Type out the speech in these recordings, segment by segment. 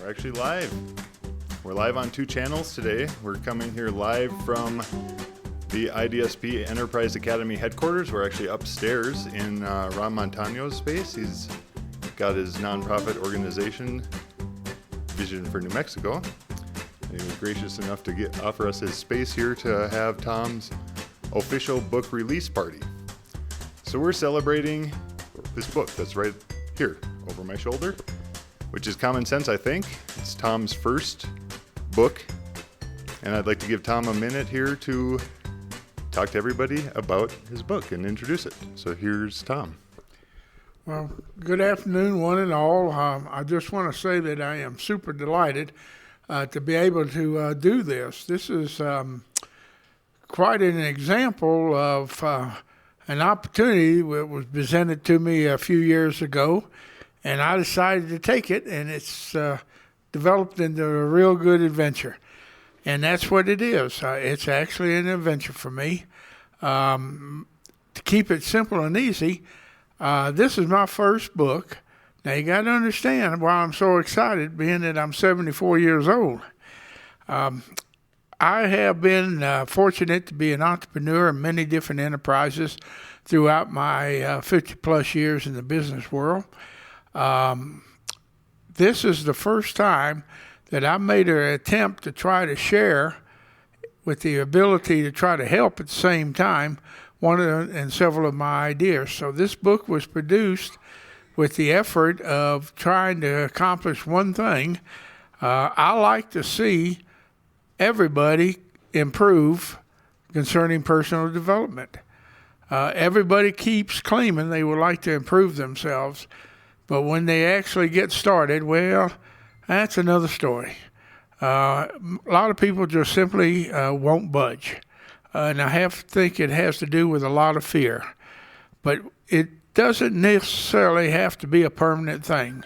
We're actually live. We're live on 2 channels today. We're coming here live from the IDSP Enterprise Academy headquarters. We're actually upstairs in Ron Montano's space. He's got his nonprofit organization, Vision for New Mexico. And he was gracious enough to offer us his space here to have Tom's official book release party. So we're celebrating this book that's right here over my shoulder, which is Common Sense, I think. It's Tom's first book, and I'd like to give Tom a minute here to talk to everybody about his book and introduce it. So here's Tom. Well, good afternoon, one and all. I just want to say that I am super delighted to be able to do this. This is quite an example of an opportunity that was presented to me a few years ago, and I decided to take it, and it's developed into a real good adventure. And that's what it is. It's actually an adventure for me. To keep it simple and easy, this is my first book. Now, you got to understand why I'm so excited, being that I'm 74 years old. I have been fortunate to be an entrepreneur in many different enterprises throughout my 50-plus years in the business world. This is the first time that I made an attempt to try to share, with the ability to try to help at the same time, and several of my ideas. So this book was produced with the effort of trying to accomplish one thing. I like to see everybody improve concerning personal development. Everybody keeps claiming they would like to improve themselves, but when they actually get started, well, that's another story. A lot of people just simply won't budge. And I have to think it has to do with a lot of fear. But it doesn't necessarily have to be a permanent thing.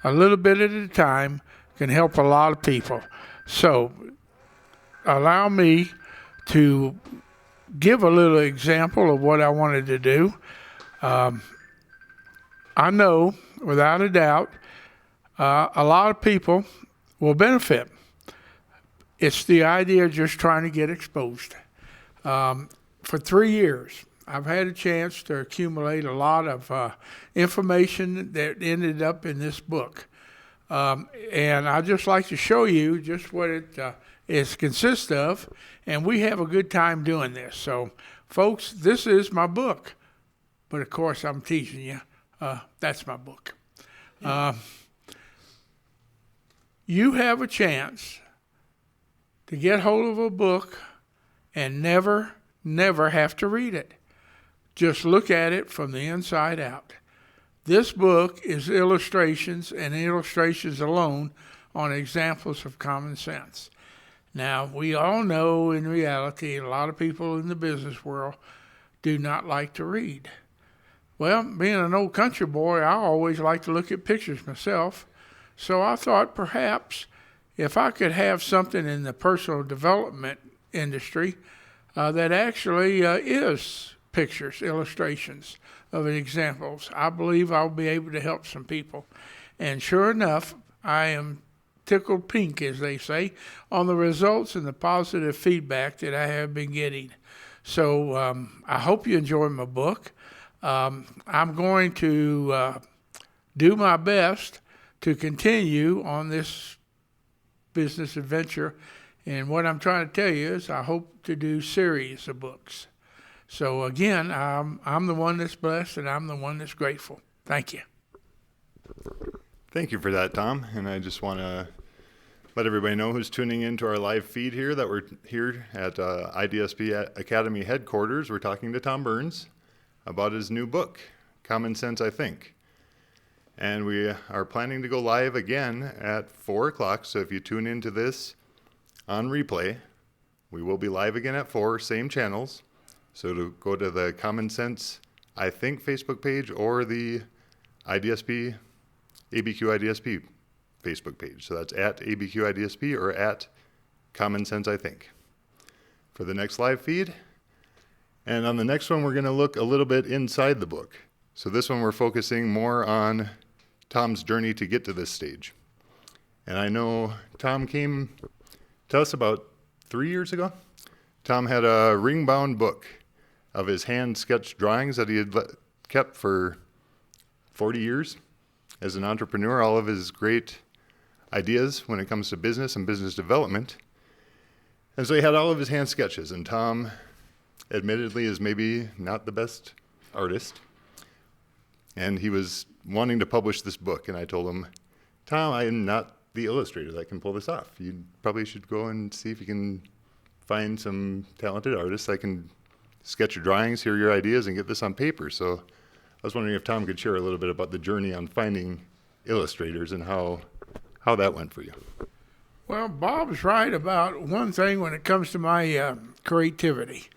A little bit at a time can help a lot of people. So allow me to give a little example of what I wanted to do. I know, without a doubt, a lot of people will benefit. It's the idea of just trying to get exposed. For 3 years, I've had a chance to accumulate a lot of information that ended up in this book. And I'd just like to show you just what it consists of, and we have a good time doing this. So, folks, this is my book. But, of course, I'm teasing you. That's my book. You have a chance to get hold of a book and never have to read it. Just look at it from the inside out. This book is illustrations, and illustrations alone, on examples of common sense. Now, we all know in reality, a lot of people in the business world do not like to read. Well, being an old country boy, I always like to look at pictures myself. So I thought perhaps if I could have something in the personal development industry that actually is pictures, illustrations of examples, I believe I'll be able to help some people. And sure enough, I am tickled pink, as they say, on the results and the positive feedback that I have been getting. So I hope you enjoy my book. I'm going to do my best to continue on this business adventure. And what I'm trying to tell you is I hope to do series of books. So again, I'm the one that's blessed, and I'm the one that's grateful. Thank you. Thank you for that, Tom. And I just want to let everybody know who's tuning into our live feed here that we're here at IDSP Academy headquarters. We're talking to Tom Burns about his new book, Common Sense, I Think. And we are planning to go live again at 4 o'clock. So if you tune into this on replay, we will be live again at 4, same channels. So to go to the Common Sense, I Think Facebook page or the IDSP, ABQ IDSP Facebook page. So that's at ABQ IDSP or at Common Sense, I Think for the next live feed. And on the next one, we're going to look a little bit inside the book. So this one, we're focusing more on Tom's journey to get to this stage. And I know Tom came to us about 3 years ago. Tom had a ring-bound book of his hand-sketched drawings that he had kept for 40 years as an entrepreneur, all of his great ideas when it comes to business and business development. And so he had all of his hand sketches, and Tom admittedly is maybe not the best artist. And he was wanting to publish this book, and I told him, Tom, I am not the illustrator that can pull this off. You probably should go and see if you can find some talented artists that can sketch your drawings, hear your ideas, and get this on paper. So I was wondering if Tom could share a little bit about the journey on finding illustrators and how that went for you. Well, Bob's right about one thing when it comes to my creativity.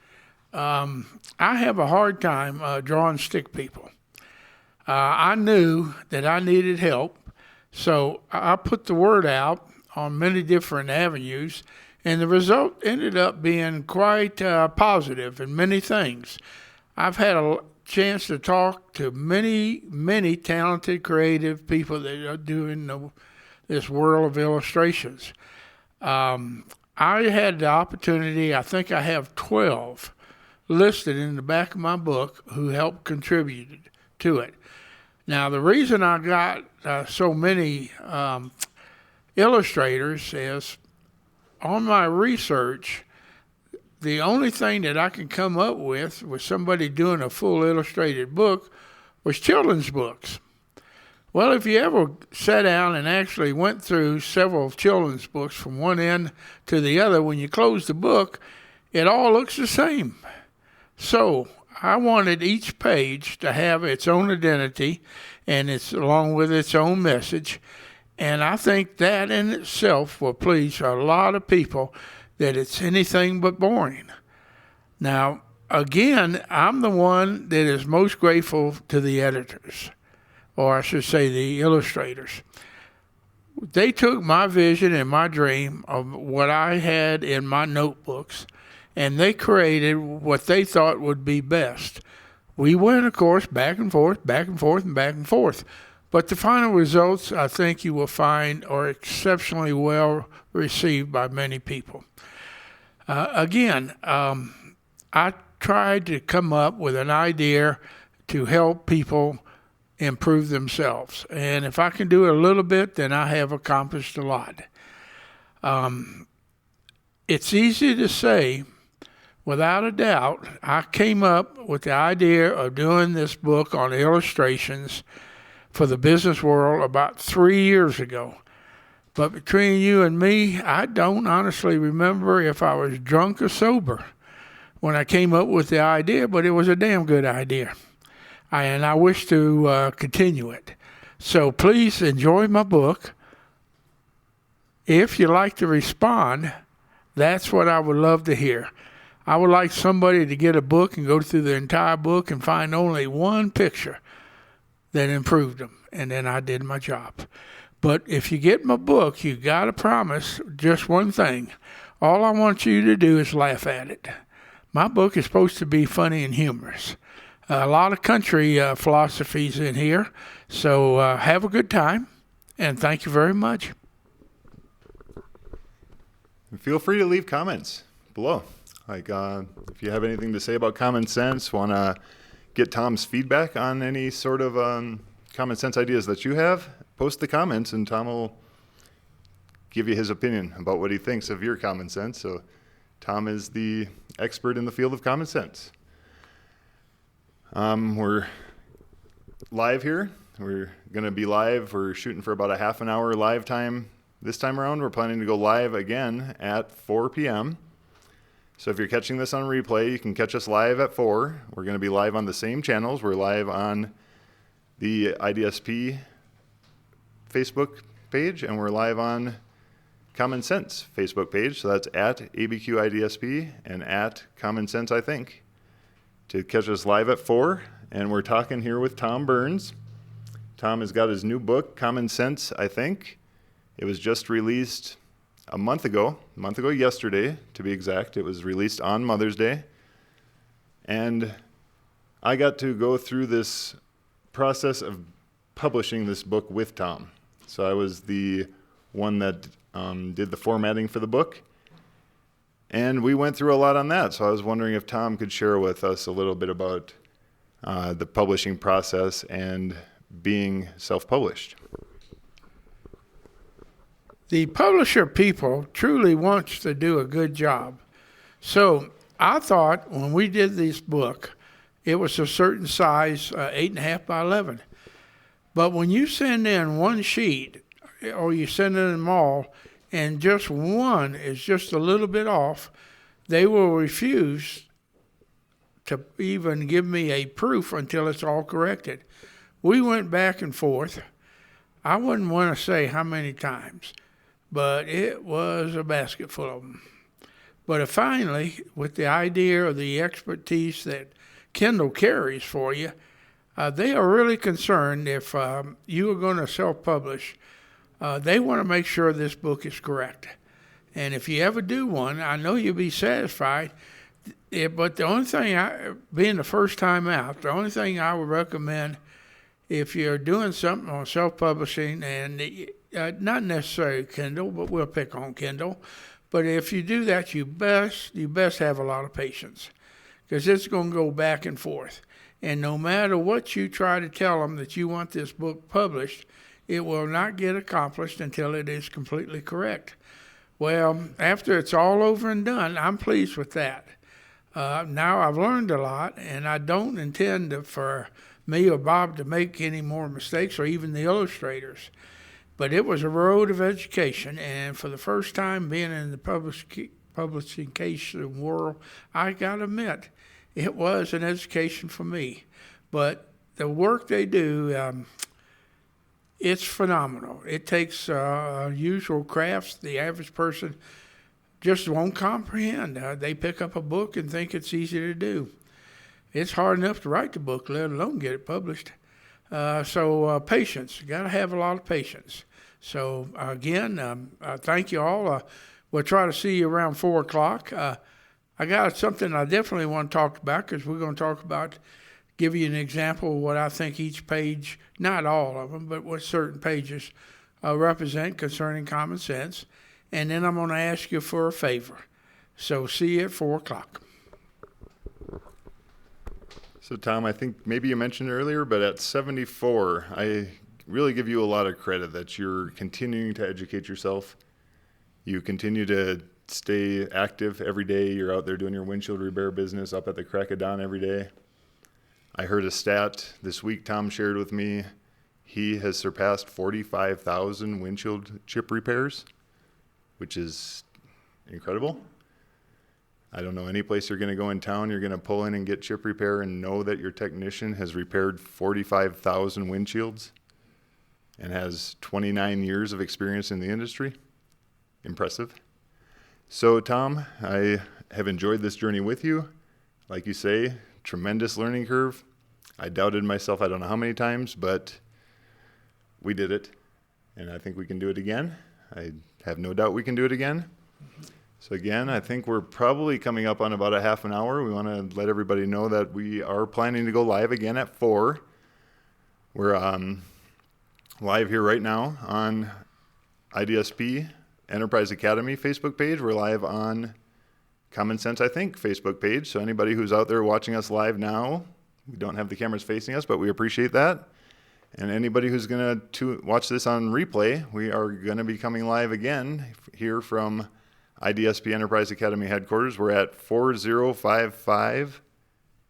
I have a hard time drawing stick people. I knew that I needed help, so I put the word out on many different avenues, and the result ended up being quite positive in many things. I've had a chance to talk to many, many talented, creative people that are doing this world of illustrations. I had the opportunity, I think I have 12 listed in the back of my book who helped contribute to it. Now, the reason I got so many illustrators is on my research, the only thing that I could come up with somebody doing a full illustrated book was children's books. Well, if you ever sat down and actually went through several children's books from one end to the other, when you close the book, it all looks the same. So I wanted each page to have its own identity and it's along with its own message. And I think that in itself will please a lot of people, that it's anything but boring. Now, again, I'm the one that is most grateful to the editors, or I should say the illustrators. They took my vision and my dream of what I had in my notebooks, and they created what they thought would be best. We went, of course, back and forth, back and forth, and back and forth. But the final results, I think you will find, are exceptionally well received by many people. I tried to come up with an idea to help people improve themselves. And if I can do it a little bit, then I have accomplished a lot. It's easy to say, without a doubt, I came up with the idea of doing this book on illustrations for the business world about 3 years ago. But between you and me, I don't honestly remember if I was drunk or sober when I came up with the idea, but it was a damn good idea. And I wish to continue it. So please enjoy my book. If you like to respond, that's what I would love to hear. I would like somebody to get a book and go through the entire book and find only one picture that improved them, and then I did my job. But if you get my book, you got to promise just one thing. All I want you to do is laugh at it. My book is supposed to be funny and humorous. A lot of country philosophies in here, so have a good time, and thank you very much. Feel free to leave comments below. Like if you have anything to say about common sense, want to get Tom's feedback on any sort of common sense ideas that you have, post the comments and Tom will give you his opinion about what he thinks of your common sense. So Tom is the expert in the field of common sense. We're live here. We're going to be live. We're shooting for about a half an hour live time this time around. We're planning to go live again at 4 p.m. So if you're catching this on replay, you can catch us live at 4. We're going to be live on the same channels. We're live on the IDSP Facebook page, and we're live on Common Sense Facebook page. So that's at ABQIDSP and at Common Sense, I think, to catch us live at 4. And we're talking here with Tom Burns. Tom has got his new book, Common Sense, I think. It was just released a month ago yesterday, to be exact. It was released on Mother's Day. And I got to go through this process of publishing this book with Tom. So I was the one that did the formatting for the book. And we went through a lot on that. So I was wondering if Tom could share with us a little bit about the publishing process and being self-published. The publisher people truly wants to do a good job. So I thought when we did this book, it was a certain size, 8.5 by 11. But when you send in one sheet, or you send in them all, and just one is just a little bit off, they will refuse to even give me a proof until it's all corrected. We went back and forth. I wouldn't want to say how many times, but it was a basket full of them. But finally, with the idea or the expertise that Kindle carries for you, they are really concerned if you are going to self-publish. They want to make sure this book is correct. And if you ever do one, I know you'll be satisfied. But the only thing, being the first time out, the only thing I would recommend if you're doing something on self-publishing, and not necessarily Kindle, but we'll pick on Kindle. But if you do that, you best have a lot of patience, because it's going to go back and forth. And no matter what you try to tell them that you want this book published, it will not get accomplished until it is completely correct. Well, after it's all over and done, I'm pleased with that. Now I've learned a lot, and I don't intend for me or Bob to make any more mistakes, or even the illustrators. But it was a road of education, and for the first time being in the publication world, I got to admit, it was an education for me. But the work they do, it's phenomenal. It takes usual crafts the average person just won't comprehend. They pick up a book and think it's easy to do. It's hard enough to write the book, let alone get it published. So patience. You got to have a lot of patience. So again, thank you all. We'll try to see you around 4 o'clock. I got something I definitely want to talk about, because we're going to talk about, give you an example of what I think each page, not all of them, but what certain pages represent concerning common sense. And then I'm going to ask you for a favor. So see you at 4 o'clock. So Tom, I think maybe you mentioned earlier, but at 74, I really give you a lot of credit that you're continuing to educate yourself. You continue to stay active every day. You're out there doing your windshield repair business up at the crack of dawn every day. I heard a stat this week Tom shared with me. He has surpassed 45,000 windshield chip repairs, which is incredible. I don't know any place you're going to go in town, you're going to pull in and get chip repair and know that your technician has repaired 45,000 windshields and has 29 years of experience in the industry. Impressive. So Tom, I have enjoyed this journey with you. Like you say, tremendous learning curve. I doubted myself I don't know how many times, but we did it. And I think we can do it again. I have no doubt we can do it again. So again, I think we're probably coming up on about a half an hour. We want to let everybody know that we are planning to go live again at 4. We're live here right now on IDSP Enterprise Academy Facebook page. We're live on Common Sense, I think, Facebook page. So anybody who's out there watching us live now, we don't have the cameras facing us, but we appreciate that. And anybody who's going to watch this on replay, we are going to be coming live again here from IDSP Enterprise Academy headquarters. We're at 4055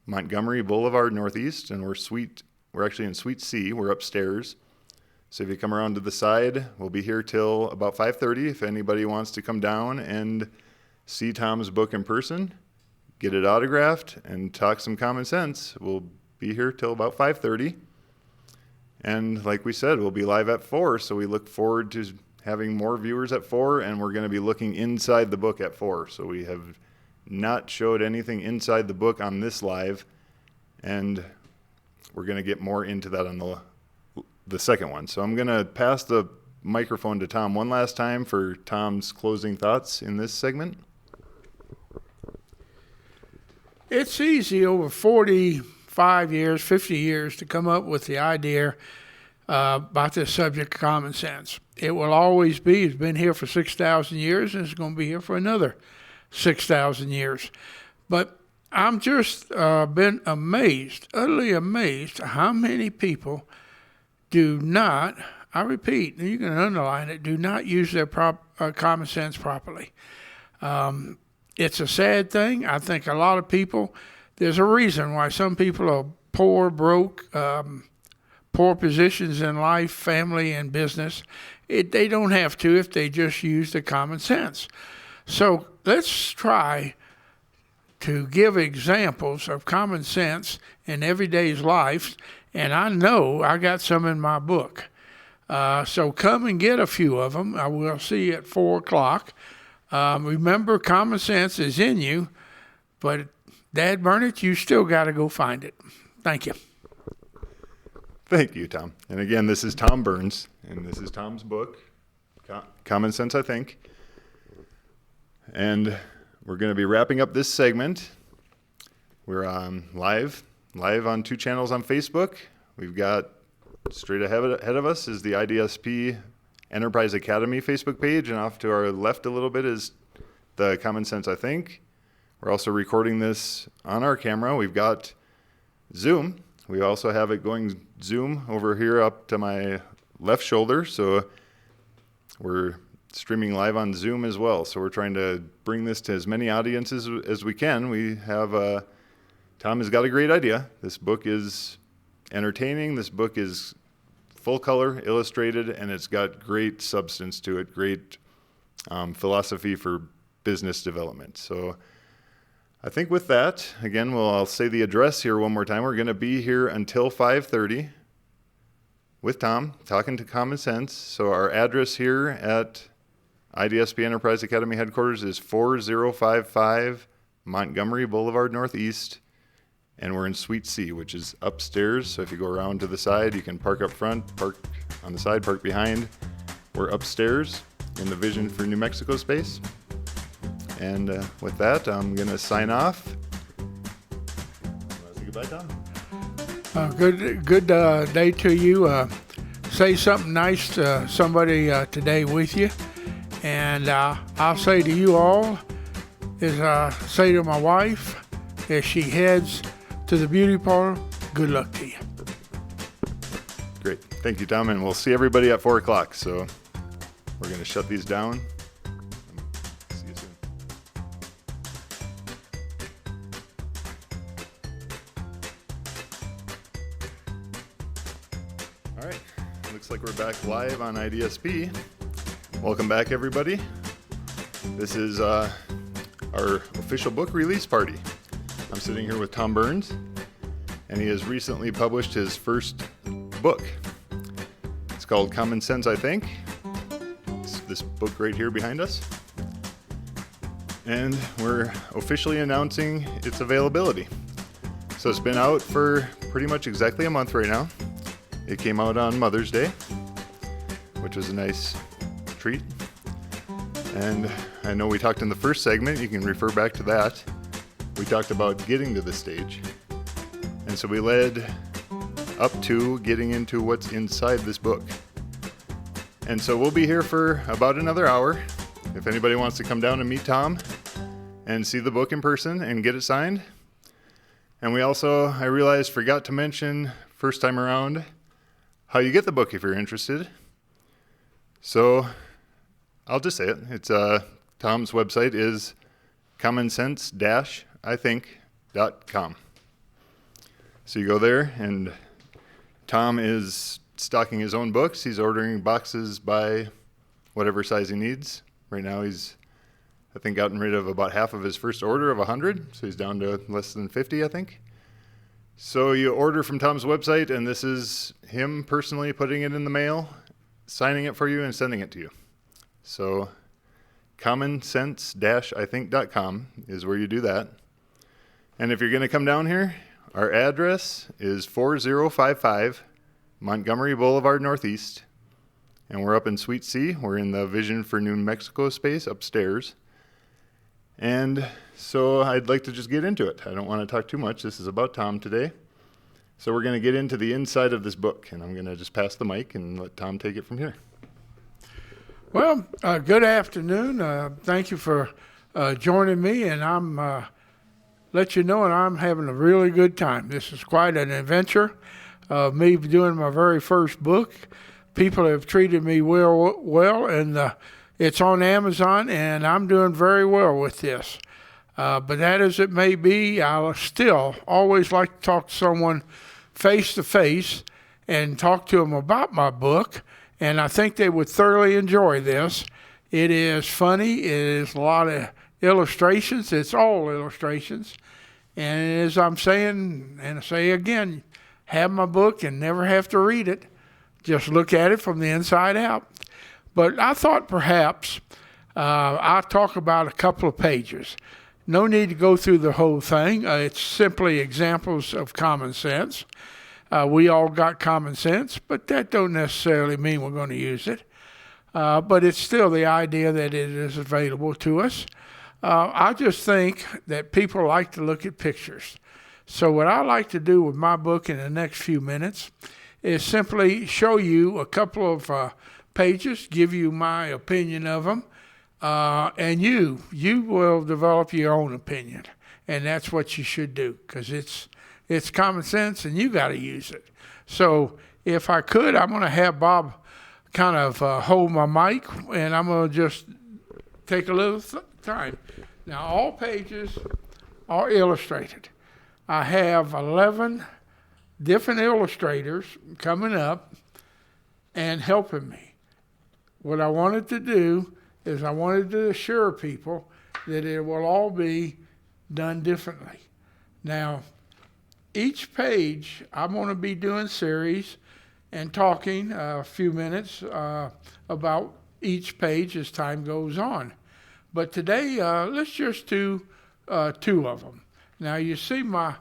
Montgomery Boulevard Northeast, and we're actually in Suite C. We're upstairs. So if you come around to the side, we'll be here till about 5:30. If anybody wants to come down and see Tom's book in person, get it autographed, and talk some common sense, we'll be here till about 5:30. And like we said, we'll be live at 4, so we look forward to having more viewers at 4, and we're going to be looking inside the book at 4. So we have not showed anything inside the book on this live, and we're going to get more into that on the second one. So I'm going to pass the microphone to Tom one last time for Tom's closing thoughts in this segment. It's easy over 45 years, 50 years to come up with the idea about this subject of common sense. it will always be. It's been here for 6,000 years, and it's going to be here for another 6,000 years. But I'm just been amazed, utterly amazed, how many people do not, I repeat, and you can underline it, do not use their common sense properly. It's a sad thing. I think a lot of people, there's a reason why some people are poor, broke, poor positions in life, family, and business. They don't have to if they just use the common sense. So let's try to give examples of common sense in everyday's life, and I know I got some in my book. So come and get a few of them. I will see you at 4 o'clock. Remember, common sense is in you, but Dad Burnett, you still got to go find it. Thank you. Thank you, Tom. And again, this is Tom Burns, and this is Tom's book, Common Sense, I Think. And we're going to be wrapping up this segment. We're live on 2 channels on Facebook. We've got straight ahead of us is the IDSP Enterprise Academy Facebook page, and off to our left a little bit is the Common Sense, I Think. We're also recording this on our camera. We've got Zoom. We also have it going Zoom over here up to my left shoulder, so we're streaming live on Zoom as well. So we're trying to bring this to as many audiences as we can. We have, Tom has got a great idea. This book is entertaining. This book is full color, illustrated, and it's got great substance to it, great philosophy for business development. So I think with that, again, I'll say the address here one more time. We're going to be here until 5:30 with Tom, talking to Common Sense. So our address here at IDSP Enterprise Academy headquarters is 4055 Montgomery Boulevard Northeast, and we're in Suite C, which is upstairs. So if you go around to the side, you can park up front, park on the side, park behind. We're upstairs in the Vision for New Mexico space. And with that, I'm going to sign off. Say goodbye, Tom. Good day to you. Say something nice to somebody today with you. And I'll say to you all, say to my wife as she heads to the beauty parlor, good luck to you. Great. Thank you, Tom. And we'll see everybody at 4 o'clock. So we're going to shut these down. See you soon. All right. Looks like we're back live on IDSP. Welcome back, everybody. This is our official book release party. I'm sitting here with Tom Burns, and he has recently published his first book. It's called Common Sense, I Think. It's this book right here behind us. And we're officially announcing its availability. So it's been out for pretty much exactly a month right now. It came out on Mother's Day, which was a nice treat. And I know we talked in the first segment, you can refer back to that. We talked about getting to the stage. And so we led up to getting into what's inside this book. And so we'll be here for about another hour. If anybody wants to come down and meet Tom and see the book in person and get it signed. And we also, I realized, forgot to mention first time around how you get the book if you're interested. So I'll just say it. It's Tom's website is commonsense-ithink.com. So you go there, and Tom is stocking his own books. He's ordering boxes by whatever size he needs. Right now he's, I think, gotten rid of about half of his first order of 100, so he's down to less than 50, I think. So you order from Tom's website, and this is him personally putting it in the mail, signing it for you, and sending it to you. So commonsense-ithink.com is where you do that. And if you're going to come down here, our address is 4055 Montgomery Boulevard Northeast. And we're up in Suite C. We're in the Vision for New Mexico space upstairs. And so I'd like to just get into it. I don't want to talk too much. This is about Tom today. So we're going to get into the inside of this book. And I'm going to just pass the mic and let Tom take it from here. Well, good afternoon. Thank you for joining me, and I'm let you know, and I'm having a really good time. This is quite an adventure. Me doing my very first book. People have treated me well, and it's on Amazon, and I'm doing very well with this. But that as it may be, I still always like to talk to someone face to face and talk to them about my book, and I think they would thoroughly enjoy this. It is funny. It is a lot of illustrations. It's all illustrations. And as I'm saying, and I say again, have my book and never have to read it. Just look at it from the inside out. But I thought perhaps I'll talk about a couple of pages. No need to go through the whole thing. It's simply examples of common sense. We all got common sense, but that don't necessarily mean we're going to use it. But it's still the idea that it is available to us. I just think that people like to look at pictures. So what I like to do with my book in the next few minutes is simply show you a couple of pages, give you my opinion of them, and you will develop your own opinion. And that's what you should do, because it's common sense and you got to use it. So if I could, I'm going to have Bob kind of hold my mic, and I'm going to just take a little time. Now, all pages are illustrated. I have 11 different illustrators coming up and helping me. What I wanted to do is I wanted to assure people that it will all be done differently. Now, each page, I'm going to be doing series and talking a few minutes about each page as time goes on. But today, let's just do two of them. Now, you see my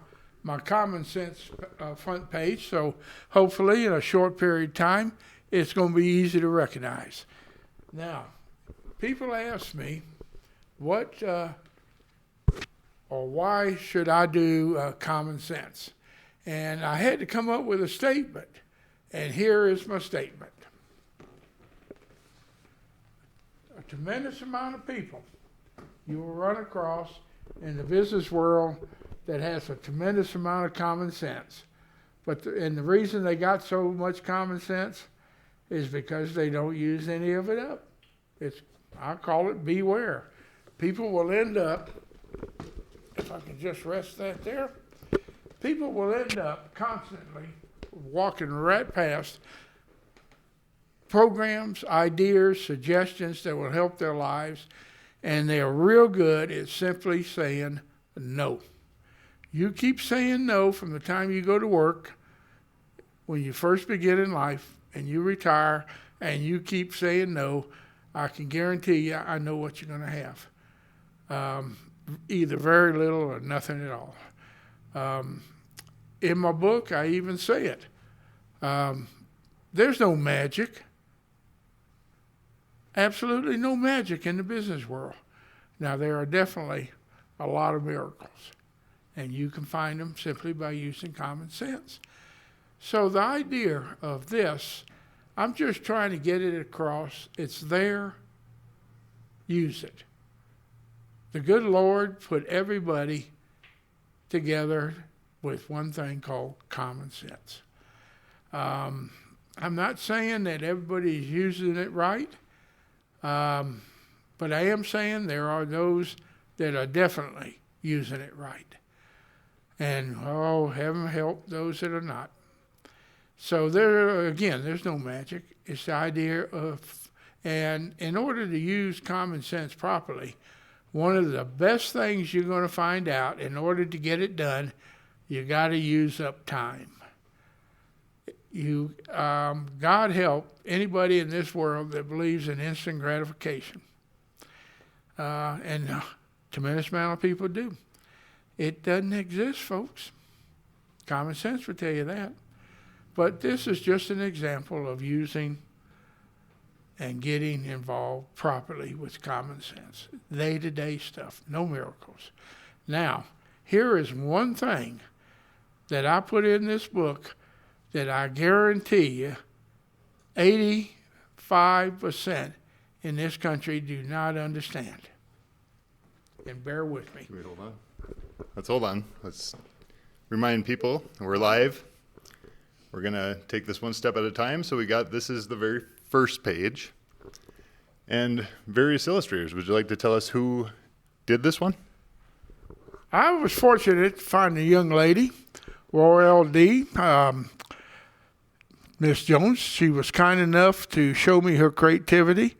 common sense front page, so hopefully in a short period of time, it's going to be easy to recognize. Now, people ask me, what or why should I do common sense? And I had to come up with a statement, and here is my statement. A tremendous amount of people you will run across in the business world that has a tremendous amount of common sense. And the reason they got so much common sense is because they don't use any of it up. I call it beware. People will end up, if I can just rest that there, people will end up constantly walking right past programs, ideas, suggestions that will help their lives, and they're real good at simply saying no. You keep saying no from the time you go to work, when you first begin in life, and you retire, and you keep saying no, I can guarantee you I know what you're going to have. Either very little or nothing at all. In my book, I even say it. There's no magic. Absolutely no magic in the business world. Now, there are definitely a lot of miracles, and you can find them simply by using common sense. So the idea of this, I'm just trying to get it across. It's there. Use it. The good Lord put everybody together with one thing called common sense. I'm not saying that everybody's using it right, but I am saying there are those that are definitely using it right. And, heaven help those that are not. So there's no magic. It's the idea of, and in order to use common sense properly, one of the best things you're going to find out in order to get it done, you got to use up time. God help anybody in this world that believes in instant gratification. And a tremendous amount of people do. It doesn't exist, folks. Common sense would tell you that. But this is just an example of using and getting involved properly with common sense. Day-to-day stuff, no miracles. Now, here is one thing that I put in this book that I guarantee you 85% in this country do not understand. And bear with me. Can we hold on? Let's hold on. Let's remind people we're live. We're going to take this one step at a time. So this is the very first page. And various illustrators. Would you like to tell us who did this one? I was fortunate to find a young lady, Royal D. Miss Jones. She was kind enough to show me her creativity,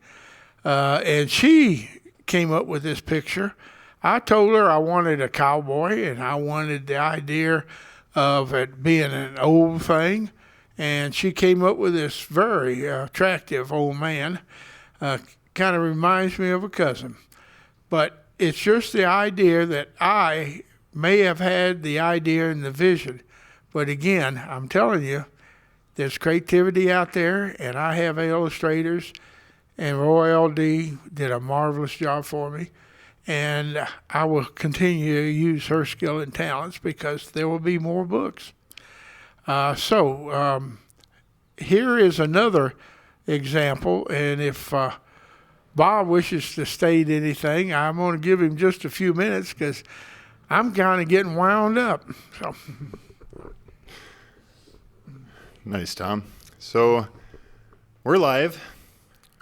and she came up with this picture. I told her I wanted a cowboy, and I wanted the idea of it being an old thing, and she came up with this very attractive old man. Kind of reminds me of a cousin, but it's just the idea that I may have had the idea and the vision. But again, I'm telling you, there's creativity out there, and I have illustrators, and Roy LD did a marvelous job for me. And I will continue to use her skill and talents because there will be more books. Here is another example, and if Bob wishes to state anything, I'm going to give him just a few minutes because I'm kind of getting wound up. So, nice, Tom. So we're live.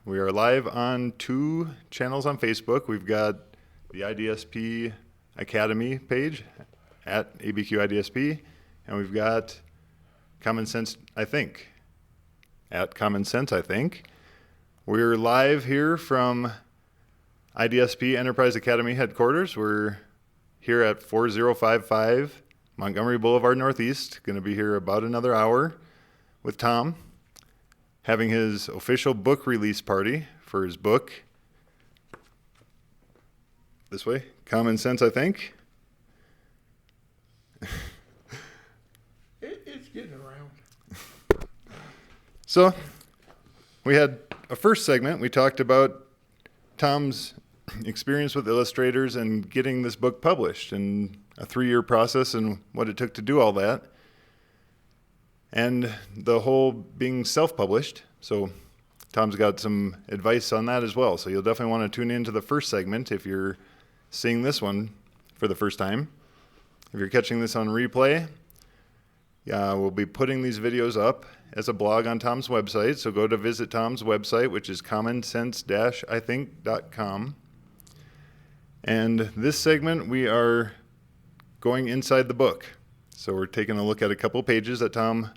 We are live on 2 channels on Facebook. We've got the IDSP Academy page at ABQ IDSP, and we've got Common Sense, I think, at Common Sense, I think. We're live here from IDSP Enterprise Academy headquarters. We're here at 4055 Montgomery Boulevard Northeast. Going to be here about another hour with Tom, having his official book release party for his book. This way, Common Sense, I think. It's getting around. So, we had a first segment. We talked about Tom's experience with illustrators and getting this book published and a 3-year process and what it took to do all that. And the whole being self-published. So Tom's got some advice on that as well. So you'll definitely want to tune into the first segment if you're seeing this one for the first time. If you're catching this on replay, we'll be putting these videos up as a blog on Tom's website. So go to visit Tom's website, which is commonsense-ithink.com. And this segment, we are going inside the book. So we're taking a look at a couple pages that Tom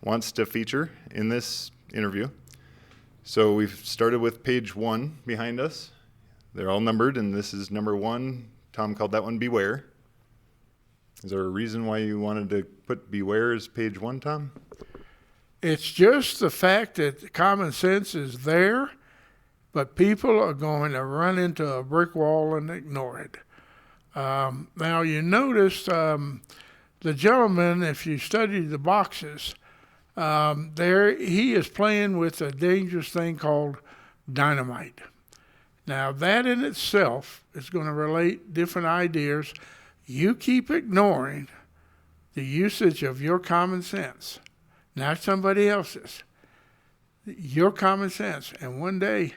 wants to feature in this interview. So we've started with page 1 behind us. They're all numbered, and this is number 1. Tom called that one Beware. Is there a reason why you wanted to put Beware as page 1, Tom? It's just the fact that common sense is there, but people are going to run into a brick wall and ignore it. Now, you notice the gentleman, if you study the boxes, there he is playing with a dangerous thing called dynamite. Now, that in itself is going to relate different ideas. You keep ignoring the usage of your common sense, not somebody else's. Your common sense. And one day,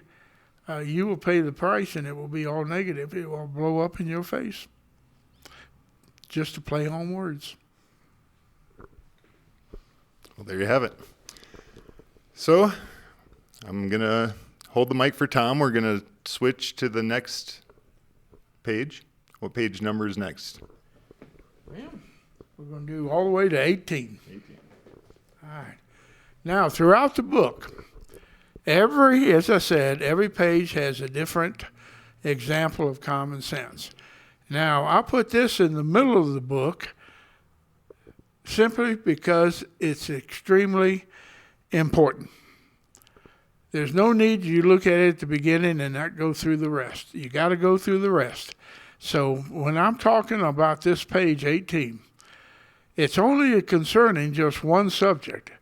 you will pay the price, and it will be all negative. It will blow up in your face. Just to play on words. Well, there you have it. So, I'm going to hold the mic for Tom. We're going to switch to the next page. What page number is next? Well, we're going to do all the way to 18. All right. Now, throughout the book, as I said, every page has a different example of common sense. Now, I put this in the middle of the book simply because it's extremely important. There's no need you look at it at the beginning and not go through the rest. You got to go through the rest. So when I'm talking about this page 18, it's only concerning just one subject.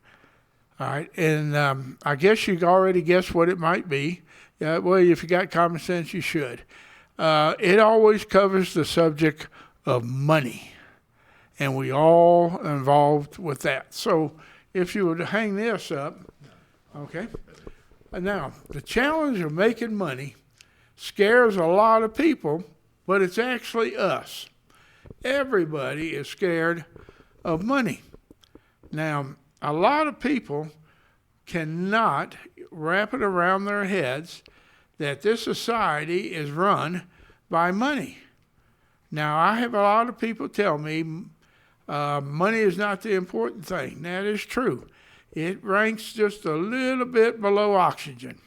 All right, and I guess you already guessed what it might be. Well, if you got common sense, you should. It always covers the subject of money, and we all involved with that. So if you were to hang this up, okay, Now, the challenge of making money scares a lot of people, but it's actually us. Everybody is scared of money. Now, a lot of people cannot wrap it around their heads that this society is run by money. Now, I have a lot of people tell me money is not the important thing. That is true. It ranks just a little bit below oxygen.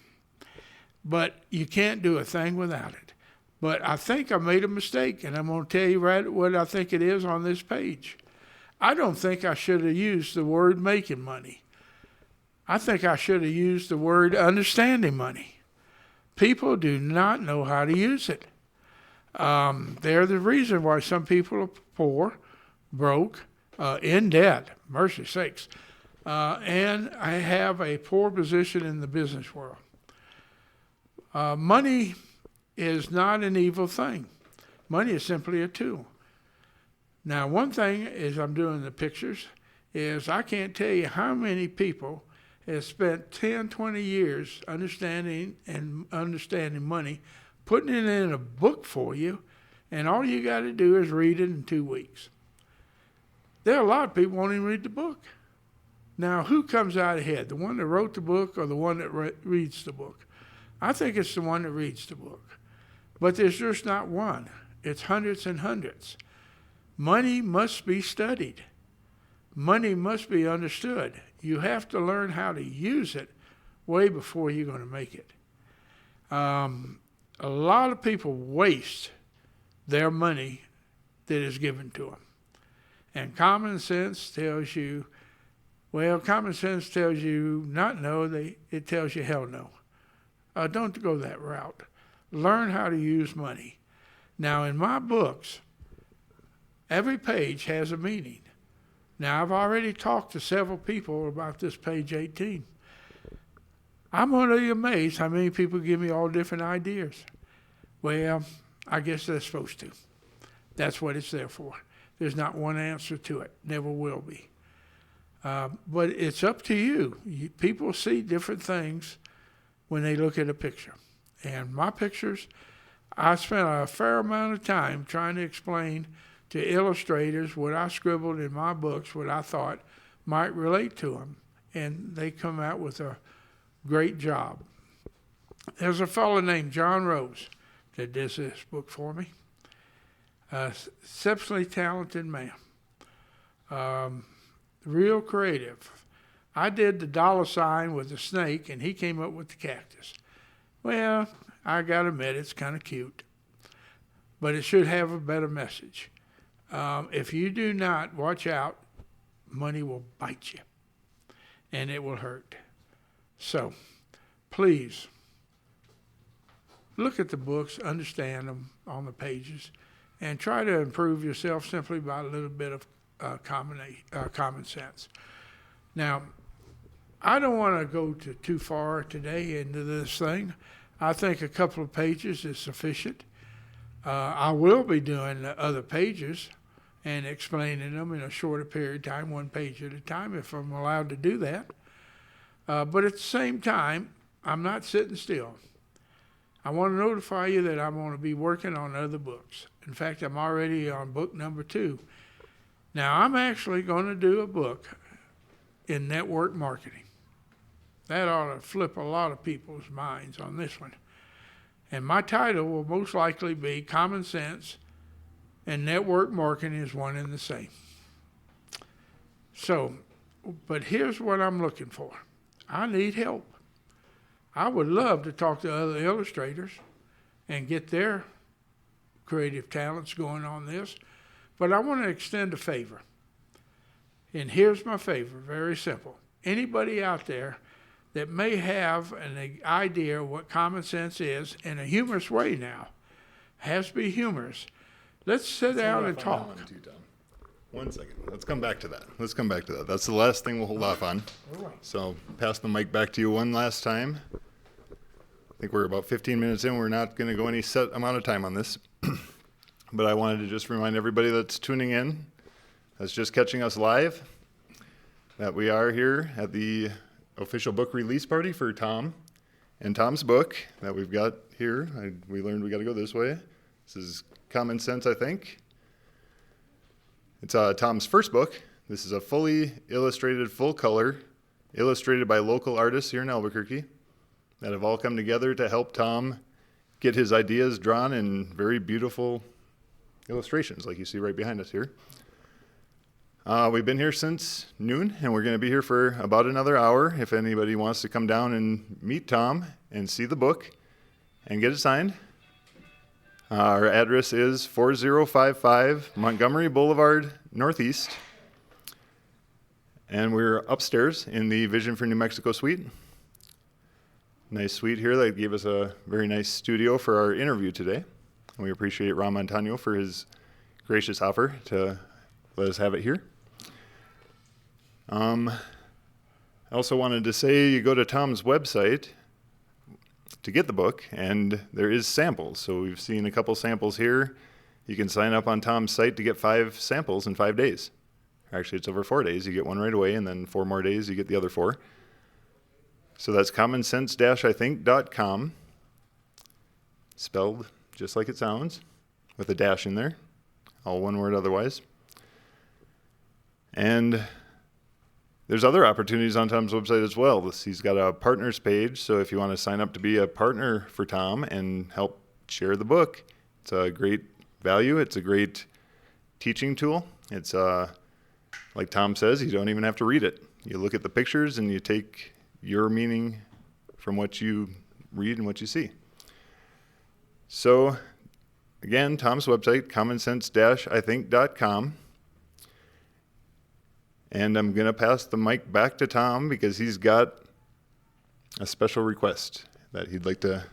But you can't do a thing without it. But I think I made a mistake, and I'm going to tell you right what I think it is on this page. I don't think I should have used the word making money. I think I should have used the word understanding money. People do not know how to use it. They're the reason why some people are poor, broke, in debt, mercy sakes, and I have a poor position in the business world. Money is not an evil thing. Money is simply a tool. Now, one thing is I'm doing the pictures is I can't tell you how many people have spent 10, 20 years understanding money, putting it in a book for you, and all you got to do is read it in 2 weeks. There are a lot of people who won't even read the book. Now, who comes out ahead, the one that wrote the book or the one that reads the book? I think it's the one that reads the book. But there's just not one. It's hundreds and hundreds. Money must be studied. Money must be understood. You have to learn how to use it way before you're going to make it. A lot of people waste their money that is given to them. And common sense tells you, common sense tells you not no, it tells you hell no. Don't go that route. Learn how to use money. Now, in my books, every page has a meaning. Now, I've already talked to several people about this page 18. I'm going to be amazed how many people give me all different ideas. Well, I guess they're supposed to. That's what it's there for. There's not one answer to it. Never will be. But it's up to you. People see different things when they look at a picture. And my pictures, I spent a fair amount of time trying to explain to illustrators what I scribbled in my books, what I thought might relate to them. And they come out with a great job. There's a fellow named John Rose that does this book for me. Exceptionally talented man. Real creative. I did the $ with the snake, and he came up with the cactus. Well, I gotta admit, it's kind of cute. But it should have a better message. If you do not watch out, money will bite you. And it will hurt. So, please, look at the books, understand them on the pages, and try to improve yourself simply by a little bit of common sense. Now, I don't want to go too far today into this thing. I think a couple of pages is sufficient. I will be doing the other pages and explaining them in a shorter period of time, 1 page at a time, if I'm allowed to do that. But at the same time, I'm not sitting still. I want to notify you that I'm going to be working on other books. In fact, I'm already on book number 2. Now, I'm actually going to do a book in network marketing. That ought to flip a lot of people's minds on this one. And my title will most likely be Common Sense and Network Marketing is One and the Same. So, but here's what I'm looking for. I need help. I would love to talk to other illustrators and get their creative talents going on this, but I want to extend a favor. And here's my favor, very simple. Anybody out there that may have an idea of what common sense is in a humorous way now, has to be humorous. Let's sit down and talk. 1 second. Let's come back to that. That's the last thing we'll hold off on. All right. So pass the mic back to you one last time. I think we're about 15 minutes in. We're not going to go any set amount of time on this. But I wanted to just remind everybody that's tuning in, that's just catching us live, that we are here at the official book release party for Tom And Tom's book that we've got here, we learned we got to go this way. This is Common Sense, I think. It's Tom's first book. This is a fully illustrated, full color, illustrated by local artists here in Albuquerque that have all come together to help Tom get his ideas drawn in very beautiful illustrations like you see right behind us here. We've been here since noon, and we're going to be here for about another hour. If anybody wants to come down and meet Tom and see the book and get it signed, our address is 4055 Montgomery Boulevard Northeast, and we're upstairs in the Vision for New Mexico suite. Nice suite here that gave us a very nice studio for our interview today. And we appreciate Ron Montano for his gracious offer to let us have it here. I also wanted to say you go to Tom's website to get the book, and there is samples. So we've seen a couple samples here. You can sign up on Tom's site to get 5 samples in 5 days. Actually, it's over 4 days. You get one right away, and then 4 more days, you get the other 4. So that's commonsense-ithink.com, spelled just like it sounds, with a dash in there, all one word otherwise. And there's other opportunities on Tom's website as well. He's got a partners page, so if you want to sign up to be a partner for Tom and help share the book, it's a great value. It's a great teaching tool. It's like Tom says, you don't even have to read it. You look at the pictures and you take your meaning from what you read and what you see. So again, Tom's website, commonsense-ithink.com. And I'm going to pass the mic back to Tom because he's got a special request that he'd like to.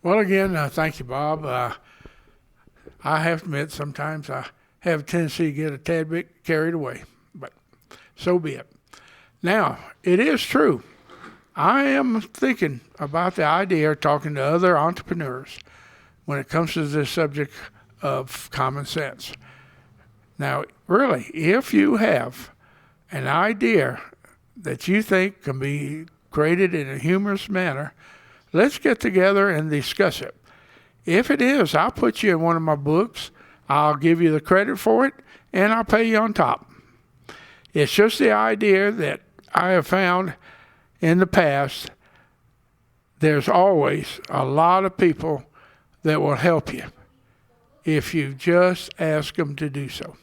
Well, again, thank you, Bob. I have to admit, sometimes I have a tendency to get a tad bit carried away, but so be it. Now, it is true. I am thinking about the idea of talking to other entrepreneurs when it comes to this subject of common sense. Now, really, if you have an idea that you think can be created in a humorous manner, let's get together and discuss it. If it is, I'll put you in one of my books. I'll give you the credit for it, and I'll pay you on top. It's just the idea that I have found in the past, there's always a lot of people that will help you if you just ask them to do so.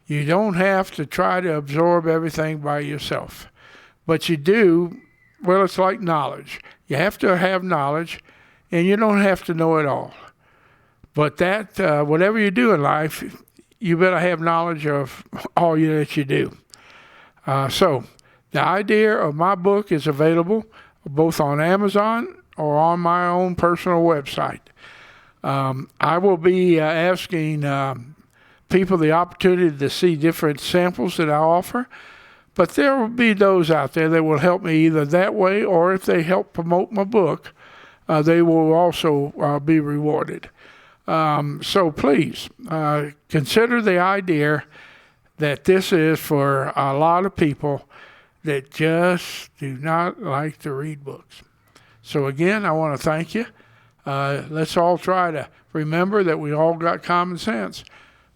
You don't have to try to absorb everything by yourself. But you do, well, it's like knowledge. You have to have knowledge, and you don't have to know it all. But that, whatever you do in life, you better have knowledge of all that you do. So the idea of my book is available both on Amazon or on my own personal website. I will be asking people the opportunity to see different samples that I offer, but there will be those out there that will help me either that way, or if they help promote my book, they will also be rewarded. So please consider the idea that this is for a lot of people that just do not like to read books. So again, I want to thank you. Let's all try to remember that we all got common sense,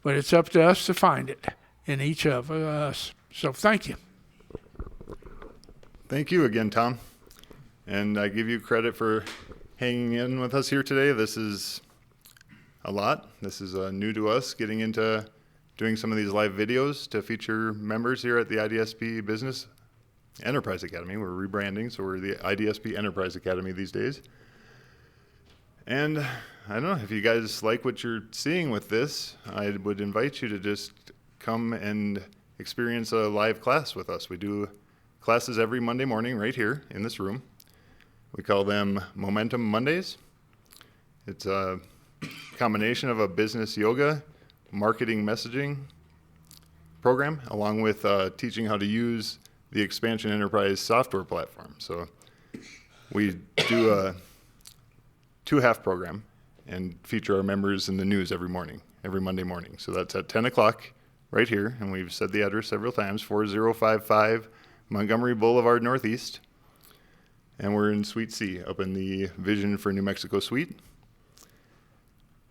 but it's up to us to find it in each of us. So thank you. Thank you again, Tom. And I give you credit for hanging in with us here today. This is a lot. This is new to us, getting into doing some of these live videos to feature members here at the IDSP Business Enterprise Academy. We're rebranding, so we're the IDSP Enterprise Academy these days. And I don't know, if you guys like what you're seeing with this, I would invite you to just come and experience a live class with us. We do classes every Monday morning right here in this room. We call them Momentum Mondays. It's a combination of a business yoga, marketing messaging program, along with teaching how to use the Expansion Enterprise software platform. So we do a 2-half program and feature our members in the news every morning, every Monday morning. So that's at 10 o'clock right here, and we've said the address several times, 4055 Montgomery Boulevard Northeast. And we're in Suite C, up in the Vision for New Mexico suite.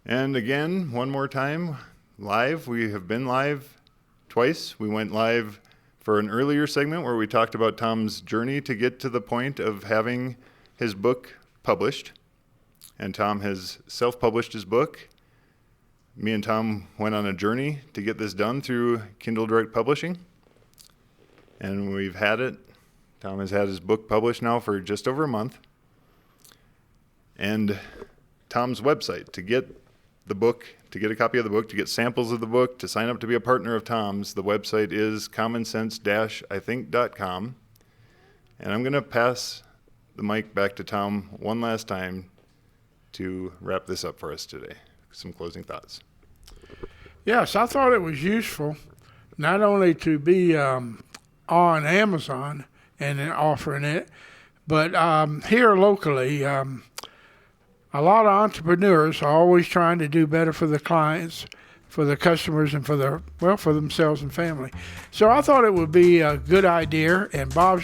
And again, one more time, live. We have been live twice. We went live for an earlier segment where we talked about Tom's journey to get to the point of having his book published. And Tom has self-published his book. Me and Tom went on a journey to get this done through Kindle Direct Publishing. And we've had it. Tom has had his book published now for just over a month. And Tom's website to get the book, to get a copy of the book, to get samples of the book, to sign up to be a partner of Tom's, the website is commonsense-ithink.com. And I'm going to pass the mic back to Tom one last time to wrap this up for us today. Some closing thoughts. Yes, I thought it was useful not only to be on Amazon and offering it, but here locally, a lot of entrepreneurs are always trying to do better for the clients, for the customers, and for for themselves and family. So I thought it would be a good idea, and Bob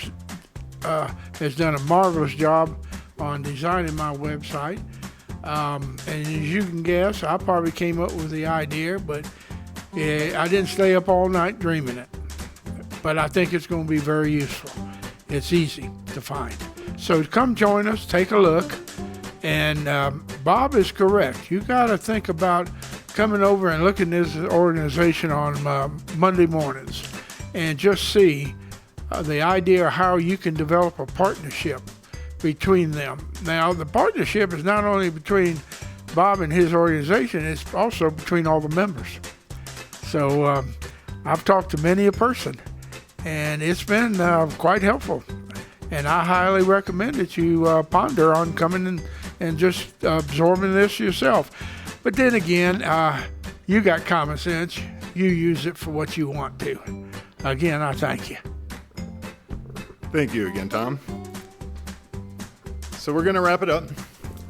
has done a marvelous job on designing my website. And as you can guess, I probably came up with the idea, but I didn't stay up all night dreaming it. But I think it's going to be very useful. It's easy to find. So come join us, take a look. And Bob is correct. You got to think about coming over and looking at this organization on Monday mornings and just see the idea of how you can develop a partnership between them. Now, the partnership is not only between Bob and his organization, it's also between all the members. So I've talked to many a person, and it's been quite helpful. And I highly recommend that you ponder on coming and just absorbing this yourself. But then again, you got common sense. You use it for what you want to. Again, I thank you. Thank you again, Tom. So we're going to wrap it up.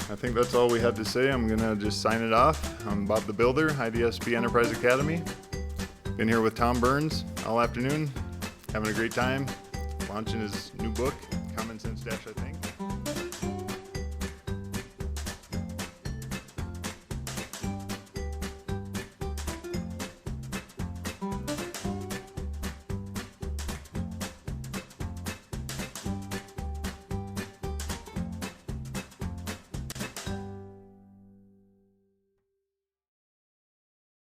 I think that's all we had to say. I'm going to just sign it off. I'm Bob the Builder, IDSP Enterprise Academy. Been here with Tom Burns all afternoon, having a great time, launching his new book, Common Sense-I Think.